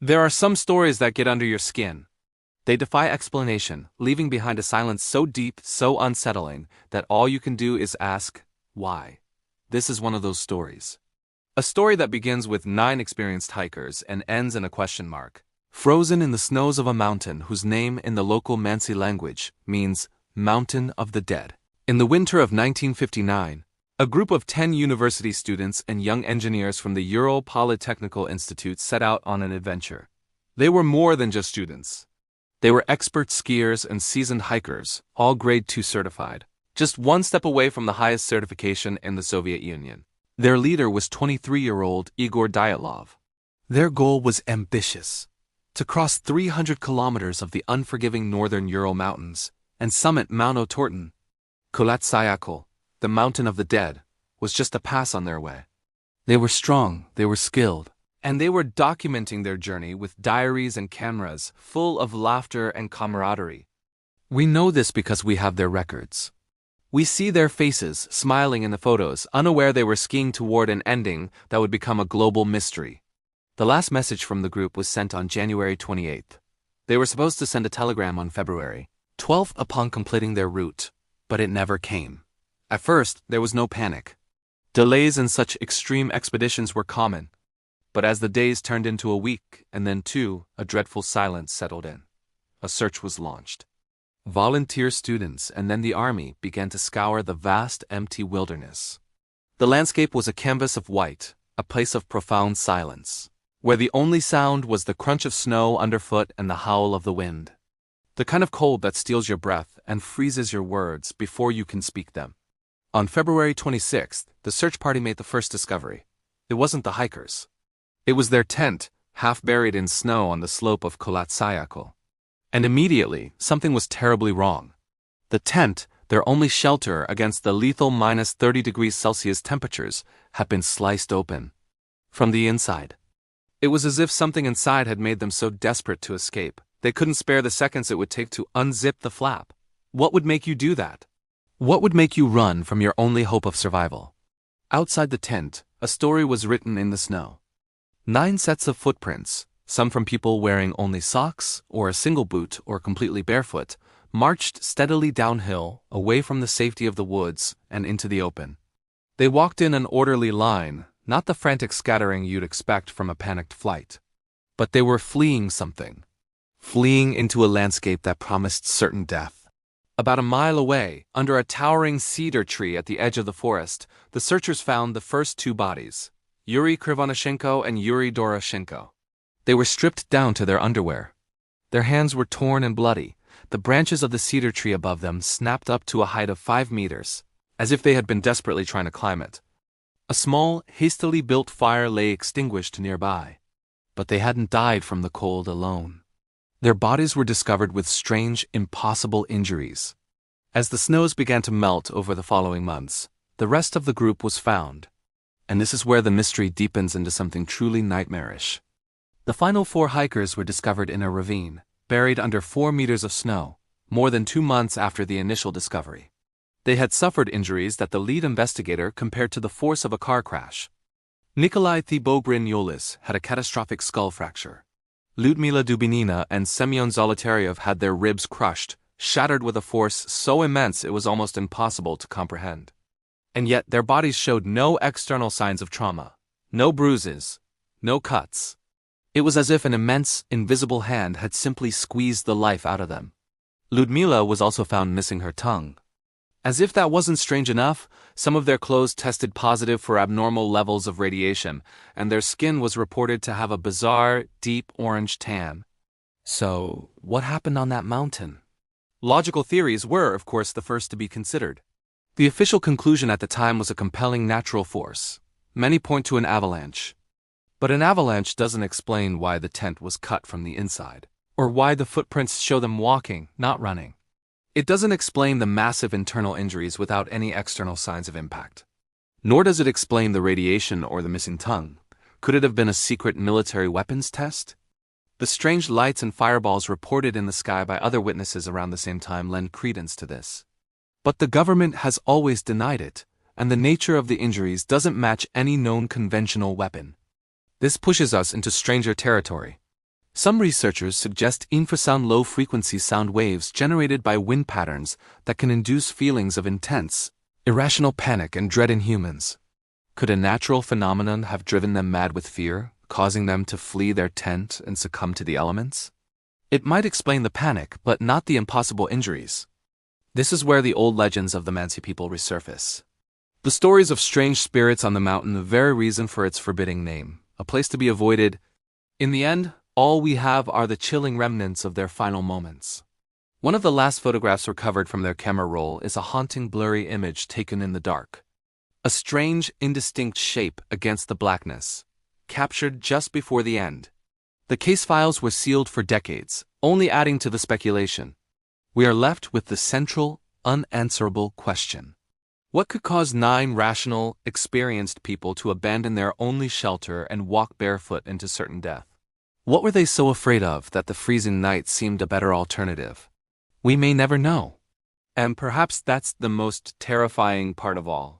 There are some stories that get under your skin. They defy explanation, leaving behind a silence so deep, so unsettling, that all you can do is ask, why? This is one of those stories. A story that begins with 9 experienced hikers and ends in a question mark. Frozen in the snows of a mountain whose name in the local Mansi language means Mountain of the Dead. In the winter of 1959, a group of 10 university students and young engineers from the Ural Polytechnical Institute set out on an adventure. They were more than just students. They were expert skiers and seasoned hikers, all Grade 2 certified, just one step away from the highest certification in the Soviet Union. Their leader was 23-year-old Igor Dyatlov. Their goal was ambitious: to cross 300 kilometers of the unforgiving northern Ural Mountains and summit Mount Otorten. Kholat Syakhl, the Mountain of the Dead, was just a pass on their way. They were strong, they were skilled, and they were documenting their journey with diaries and cameras full of laughter and camaraderie. We know this because we have their records. We see their faces smiling in the photos, unaware they were skiing toward an ending that would become a global mystery. The last message from the group was sent on January 28th. They were supposed to send a telegram on February 12th upon completing their route, but it never came. At first, there was no panic. Delays in such extreme expeditions were common. But as the days turned into a week, and then 2, a dreadful silence settled in. A search was launched. Volunteer students and then the army began to scour the vast, empty wilderness. The landscape was a canvas of white, a place of profound silence, where the only sound was the crunch of snow underfoot and the howl of the wind. The kind of cold that steals your breath and freezes your words before you can speak them. On February 26th, the search party made the first discovery. It wasn't the hikers. It was their tent, half buried in snow on the slope of Kholat Syakhl. And immediately, something was terribly wrong. The tent, their only shelter against the lethal minus 30 degrees Celsius temperatures, had been sliced open. From the inside. It was as if something inside had made them so desperate to escape, they couldn't spare the seconds it would take to unzip the flap. What would make you do that? What would make you run from your only hope of survival? Outside the tent, a story was written in the snow. 9 sets of footprints, some from people wearing only socks or a single boot or completely barefoot, marched steadily downhill, away from the safety of the woods and into the open. They walked in an orderly line, not the frantic scattering you'd expect from a panicked flight. But they were fleeing something. Fleeing into a landscape that promised certain death. About a mile away, under a towering cedar tree at the edge of the forest, the searchers found the first 2 bodies, Yuri Krivonishenko and Yuri Doroshenko. They were stripped down to their underwear. Their hands were torn and bloody. The branches of the cedar tree above them snapped up to a height of 5 meters, as if they had been desperately trying to climb it. A small, hastily built fire lay extinguished nearby. But they hadn't died from the cold alone. Their bodies were discovered with strange, impossible injuries. As the snows began to melt over the following months, the rest of the group was found. And this is where the mystery deepens into something truly nightmarish. The final 4 hikers were discovered in a ravine, buried under 4 meters of snow, more than 2 months after the initial discovery. They had suffered injuries that the lead investigator compared to the force of a car crash. Nikolai Thibault-Brignoles had a catastrophic skull fracture. Lyudmila Dubinina and Semyon Zolotaryov had their ribs crushed, shattered with a force so immense it was almost impossible to comprehend. And yet their bodies showed no external signs of trauma. No bruises. No cuts. It was as if an immense, invisible hand had simply squeezed the life out of them. Lyudmila was also found missing her tongue. As if that wasn't strange enough, some of their clothes tested positive for abnormal levels of radiation, and their skin was reported to have a bizarre, deep orange tan. So, what happened on that mountain? Logical theories were, of course, the first to be considered. The official conclusion at the time was a compelling natural force. Many point to an avalanche. But an avalanche doesn't explain why the tent was cut from the inside, or why the footprints show them walking, not running. It doesn't explain the massive internal injuries without any external signs of impact. Nor does it explain the radiation or the missing tongue. Could it have been a secret military weapons test? The strange lights and fireballs reported in the sky by other witnesses around the same time lend credence to this. But the government has always denied it, and the nature of the injuries doesn't match any known conventional weapon. This pushes us into stranger territory. Some researchers suggest infrasound low-frequency sound waves generated by wind patterns that can induce feelings of intense, irrational panic and dread in humans. Could a natural phenomenon have driven them mad with fear, causing them to flee their tent and succumb to the elements? It might explain the panic, but not the impossible injuries. This is where the old legends of the Mansi people resurface. The stories of strange spirits on the mountain, the very reason for its forbidding name, a place to be avoided. In the end, all we have are the chilling remnants of their final moments. One of the last photographs recovered from their camera roll is a haunting blurry image taken in the dark. A strange, indistinct shape against the blackness, captured just before the end. The case files were sealed for decades, only adding to the speculation. We are left with the central, unanswerable question. What could cause 9 rational, experienced people to abandon their only shelter and walk barefoot into certain death? What were they so afraid of that the freezing night seemed a better alternative? We may never know. And perhaps that's the most terrifying part of all.